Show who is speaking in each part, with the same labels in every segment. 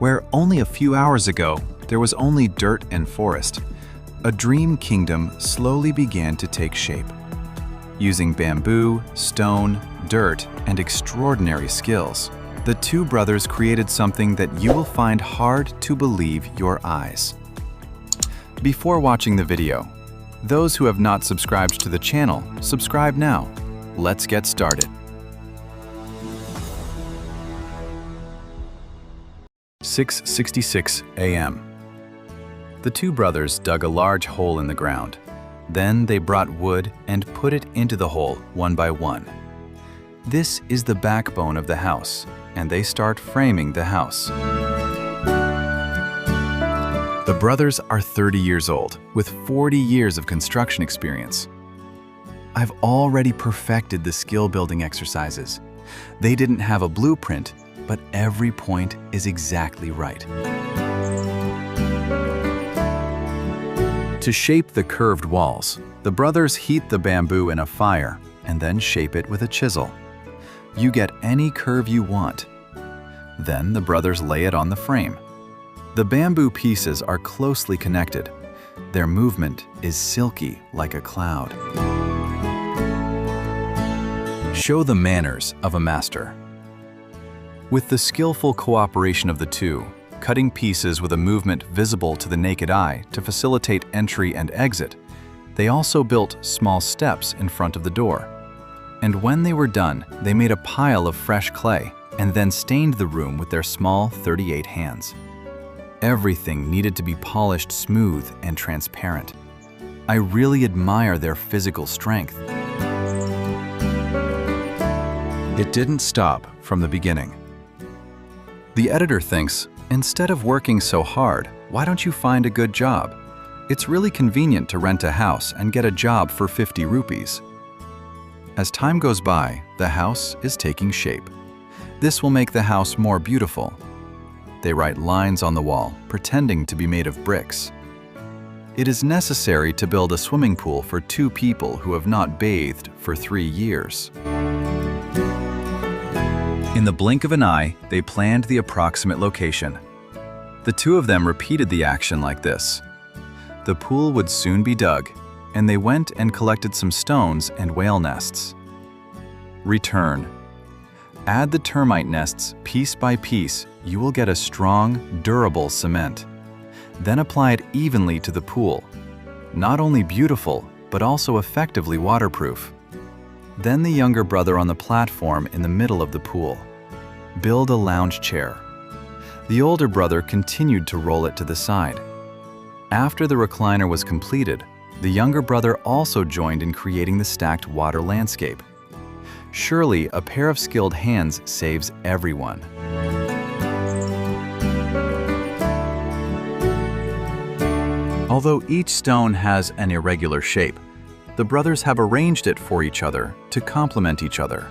Speaker 1: Where only a few hours ago, there was only dirt and forest, a dream kingdom slowly began to take shape. Using bamboo, stone, dirt, and extraordinary skills, the two brothers created something that you will find hard to believe your eyes. Before watching the video, those who have not subscribed to the channel, subscribe now. Let's get started. "6:66 a.m. The two brothers dug a large hole in the ground. Then they brought wood and put it into the hole one by one. This is the backbone of the house, and they start framing the house. The brothers are 30 years old, with 40 years of construction experience. I've already perfected the skill-building exercises. They didn't have a blueprint, but every point is exactly right. To shape the curved walls, the brothers heat the bamboo in a fire and then shape it with a chisel. You get any curve you want. Then the brothers lay it on the frame. The bamboo pieces are closely connected. Their movement is silky like a cloud. Show the manners of a master. With the skillful cooperation of the two, cutting pieces with a movement visible to the naked eye to facilitate entry and exit, they also built small steps in front of the door. And when they were done, they made a pile of fresh clay and then stained the room with their small 38 hands. Everything needed to be polished smooth and transparent. I really admire their physical strength. It didn't stop from the beginning. The editor thinks, instead of working so hard, why don't you find a good job? It's really convenient to rent a house and get a job for 50 rupees. As time goes by, the house is taking shape. This will make the house more beautiful. They write lines on the wall, pretending to be made of bricks. It is necessary to build a swimming pool for two people who have not bathed for 3 years. In the blink of an eye, they planned the approximate location. The two of them repeated the action like this. The pool would soon be dug, and they went and collected some stones and whale nests. Return. Add the termite nests piece by piece. You will get a strong, durable cement. Then apply it evenly to the pool. Not only beautiful, but also effectively waterproof. Then the younger brother on the platform in the middle of the pool. Build a lounge chair. The older brother continued to roll it to the side. After the recliner was completed, the younger brother also joined in creating the stacked water landscape. Surely, a pair of skilled hands saves everyone. Although each stone has an irregular shape, the brothers have arranged it for each other to complement each other.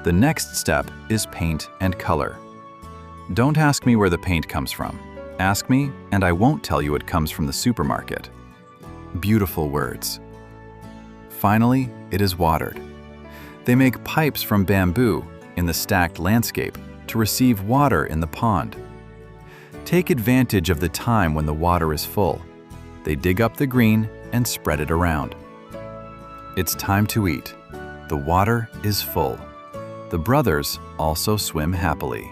Speaker 1: The next step is paint and color. Don't ask me where the paint comes from. Ask me, and I won't tell you it comes from the supermarket. Beautiful words. Finally, it is watered. They make pipes from bamboo in the stacked landscape to receive water in the pond. Take advantage of the time when the water is full. They dig up the green and spread it around. It's time to eat. The water is full. The brothers also swim happily.